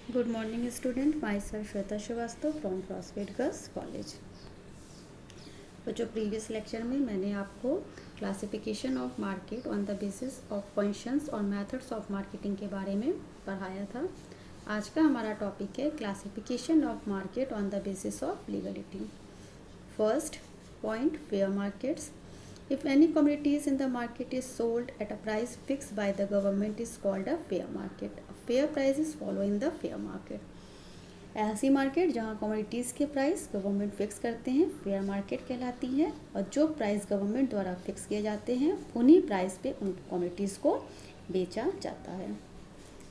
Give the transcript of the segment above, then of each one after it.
Good morning student, myself Shweta Shrivastava from CrossFit girls college. तो जो previous lecture में मैंने आपको classification of market on the basis of functions और methods of marketing के बारे में पढ़ाया था, आज का हमारा टॉपिक है classification of market on the basis of legality. First point, fair markets. If any commodities in the market is sold at a price fixed by the government is called a fair market. A fair price is following the fair market. ऐसी market जहाँ commodities के price government fix करते हैं fair market कहलाती है, और जो price government द्वारा फिक्स किए जाते हैं उन्हीं प्राइस पे उन कमोडिटीज़ को बेचा जाता है.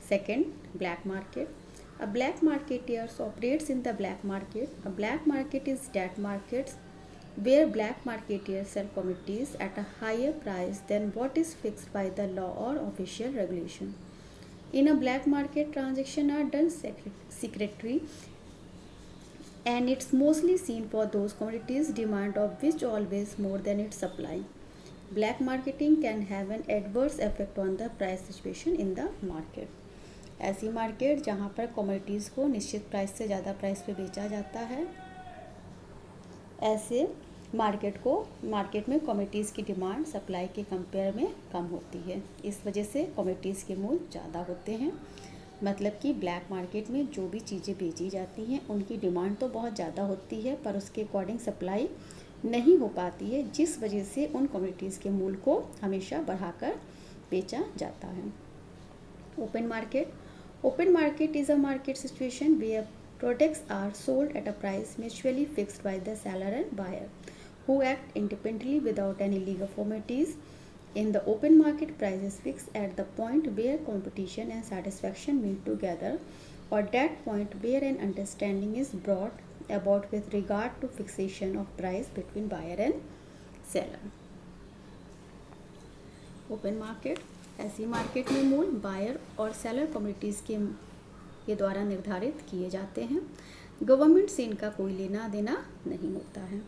Second, black market. A black marketeers operates in the black market. A black market is that markets where black marketeers sell commodities at a higher price than what is fixed by the law or official regulation. In a black market, transactions are done secretly, and it's mostly seen for those commodities demand of which always more than its supply. Black marketing can have an adverse effect on the price situation in the market. ऐसी market जहाँ पर commodities को निश्चित price से ज़्यादा price पे बेचा जाता है, ऐसे मार्केट में कमोडिटीज़ की डिमांड सप्लाई के कंपेयर में कम होती है. इस वजह से कमोडिटीज़ के मूल्य ज़्यादा होते हैं. मतलब कि ब्लैक मार्केट में जो भी चीज़ें बेची जाती हैं उनकी डिमांड तो बहुत ज़्यादा होती है, पर उसके अकॉर्डिंग सप्लाई नहीं हो पाती है, जिस वजह से उन कमोडिटीज़ के मूल्य को हमेशा बढ़ाकर बेचा जाता है. Open market. Open market is a market situation where products are sold at a price mutually fixed by the seller and buyer, who act independently without any legal formalities. In the open market, price is fixed at the point where competition and satisfaction meet together, or that point where an understanding is brought about with regard to fixation of price between buyer and seller. Open market. ऐसी market में मूल्य buyer और seller communities के द्वारा निर्धारित किए जाते हैं. गवर्नमेंट से इनका कोई लेना देना नहीं होता है.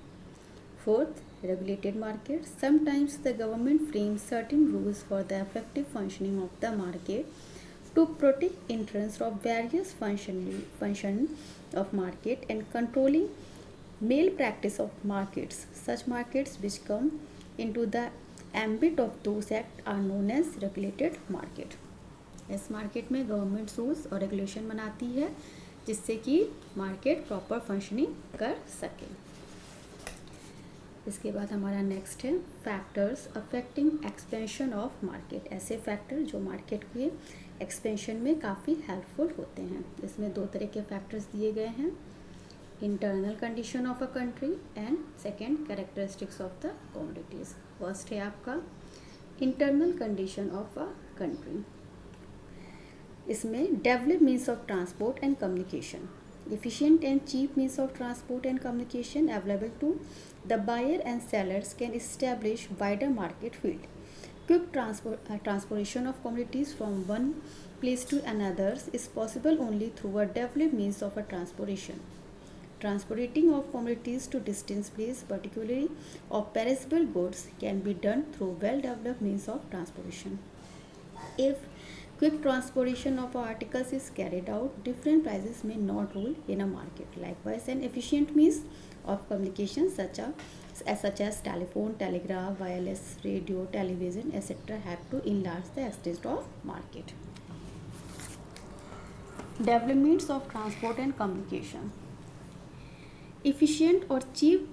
Fourth, regulated market. Sometimes the government frame certain rules for the effective functioning of the market to protect interest of various function of market and controlling malpractice of markets. Such markets which come into the ambit of those act are known as regulated market. इस market में government rules और regulation बनाती है जिससे कि market proper functioning कर सके. इसके बाद हमारा नेक्स्ट है factors affecting expansion of market. ऐसे फैक्टर जो मार्केट के एक्सपेंशन में काफ़ी हेल्पफुल होते हैं. इसमें दो तरह के फैक्टर्स दिए गए हैं, internal condition of a country and second characteristics of the commodities. First है आपका internal condition of a country. इसमें develop means of transport and communication, efficient and cheap means of transport and communication available to the buyer and sellers can establish wider market field. Quick transportation of commodities from one place to another is possible only through a developed means of a transportation. Transporting of commodities to distant place, particularly of perishable goods, can be done through well-developed means of transportation. If quick transportation of articles is carried out, different prices may not rule in a market. Likewise, an efficient means of communication such as telephone, telegraph, wireless, radio, television, etc. have to enlarge the extent of market. Developments of transport and communication. Efficient और cheap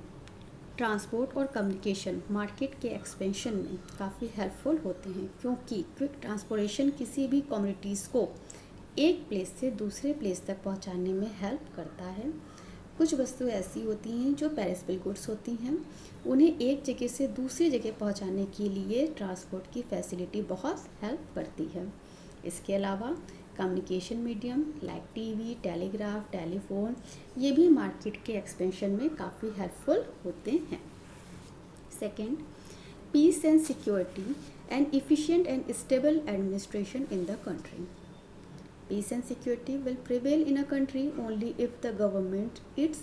transport और communication market के expansion में काफ़ी helpful होते हैं, क्योंकि quick transportation किसी भी कम्युनिटीज़ को एक प्लेस से दूसरे प्लेस तक पहुंचाने में हेल्प करता है. कुछ वस्तु ऐसी होती हैं जो पेरिशेबल गुड्स होती हैं, उन्हें एक जगह से दूसरी जगह पहुंचाने के लिए ट्रांसपोर्ट की फैसिलिटी बहुत हेल्प करती है. इसके अलावा communication medium like TV, telegraph, telephone, ये भी मार्केट के एक्सपेंशन में काफ़ी हेल्पफुल होते हैं. Second, peace and security and efficient and stable administration in the country. Peace and security will prevail in a country only if the government is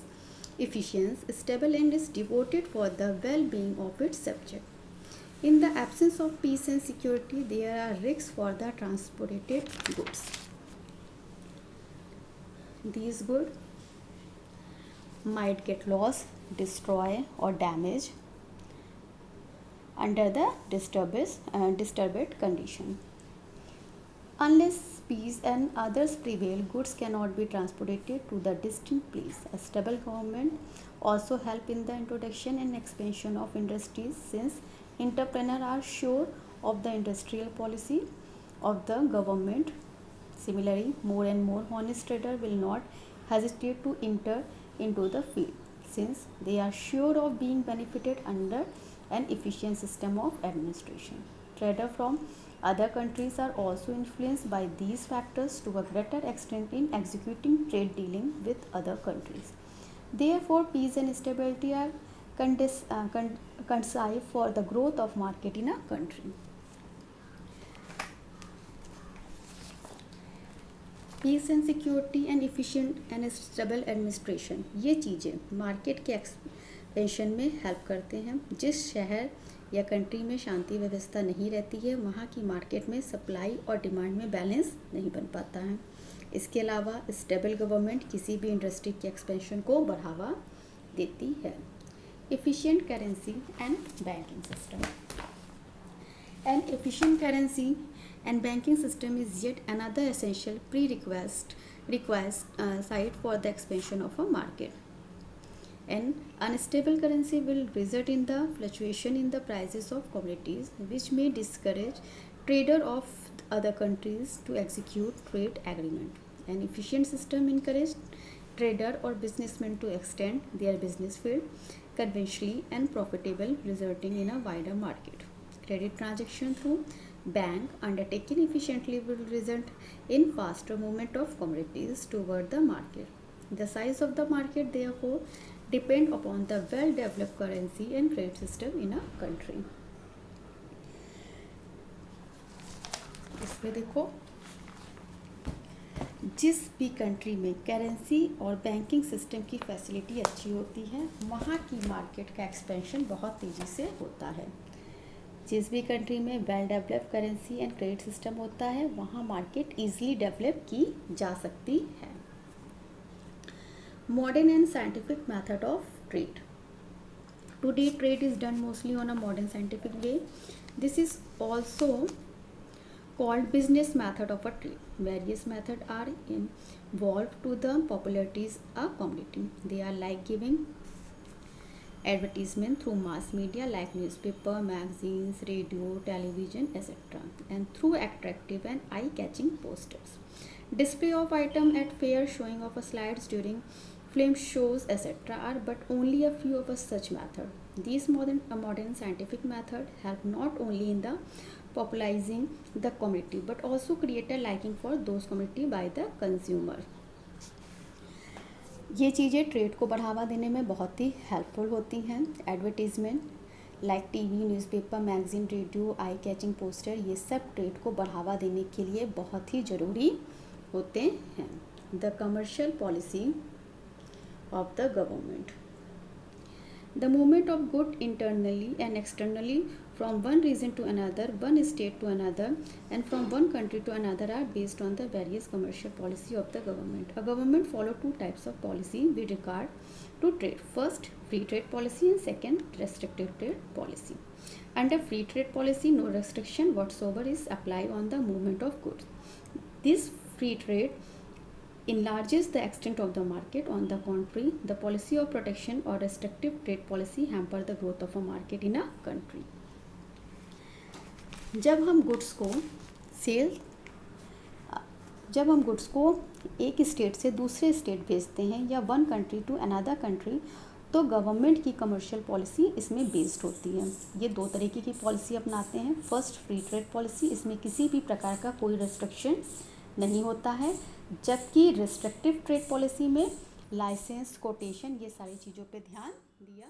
efficient, stable and is devoted for the well-being of its subject. In the absence of peace and security, there are risks for the transported goods. these goods might get lost, destroyed or damaged under the disturbed condition. Unless peace and others prevail, goods cannot be transported to the distant place. A stable government also help in the introduction and expansion of industries, since entrepreneurs are sure of the industrial policy of the government. Similarly, more and more honest traders will not hesitate to enter into the field, since they are sure of being benefited under an efficient system of administration. Traders from other countries are also influenced by these factors to a greater extent in executing trade dealing with other countries. Therefore, peace and stability are conducive for the growth of market in a country. Peace and security and efficient and stable administration, ये चीज़ें market के expansion में help करते हैं. जिस शहर या country में शांति व्यवस्था नहीं रहती है, वहाँ की मार्केट में सप्लाई और डिमांड में बैलेंस नहीं बन पाता है. इसके अलावा स्टेबल गवर्नमेंट किसी भी इंडस्ट्री के एक्सपेंशन को बढ़ावा देती है. Efficient currency and banking system. An efficient currency and banking system is yet another essential prerequisite site for the expansion of a market. An unstable currency will result in the fluctuation in the prices of commodities, which may discourage traders of other countries to execute trade agreement. An efficient system encourages traders or businessmen to extend their business field conventionally and profitable, resulting in a wider market. Credit transaction through bank undertaken efficiently will result in faster movement of commodities toward the market. The size of the market therefore depend upon the well-developed currency and credit system in a country. इसमें देखो, जिस भी country में currency और banking system की facility अच्छी होती है, वहाँ की मार्केट का एक्सपेंशन बहुत तेज़ी से होता है. जिस भी कंट्री में well develop currency and credit system होता है, वहाँ मार्केट ईजिली डेवलप की जा सकती है. Modern and scientific method of trade. Today trade is done mostly on a modern scientific way. This is also called business method of a trade. Various methods are involved to the popularities a commodity. They are like giving advertisement through mass media like newspaper, magazines, radio, television, etc. and through attractive and eye-catching posters. Display of item at fair, showing of slides during film shows, etc. are but only a few of such methods. These modern scientific methods help not only in the popularizing the commodity but also create a liking for those commodity by the consumer. ये चीज़ें trade को बढ़ावा देने में बहुत ही helpful होती हैं. Advertisement like TV, newspaper, magazine, radio, eye catching poster, ये सब ट्रेड को बढ़ावा देने के लिए बहुत ही ज़रूरी होते हैं. The commercial policy of the government. The movement of goods internally and externally from one region to another, one state to another, and from one country to another are based on the various commercial policy of the government. A government follow two types of policy with regard to trade. First, free trade policy, and second, restrictive trade policy. Under free trade policy, no restriction whatsoever is applied on the movement of goods. This free trade enlarges the extent of the market. On the contrary, the policy of protection or restrictive trade policy hamper the growth of a market in a country. जब हम goods को एक state से दूसरे state भेजते हैं या one country to another country, तो गवर्नमेंट की कमर्शियल पॉलिसी इसमें बेस्ड होती है. ये दो तरीके की पॉलिसी अपनाते हैं. First, free trade policy. इसमें किसी भी प्रकार का कोई रेस्ट्रिक्शन नहीं होता है, जबकि रिस्ट्रिक्टिव ट्रेड पॉलिसी में लाइसेंस, कोटेशन, ये सारी चीज़ों पे ध्यान दिया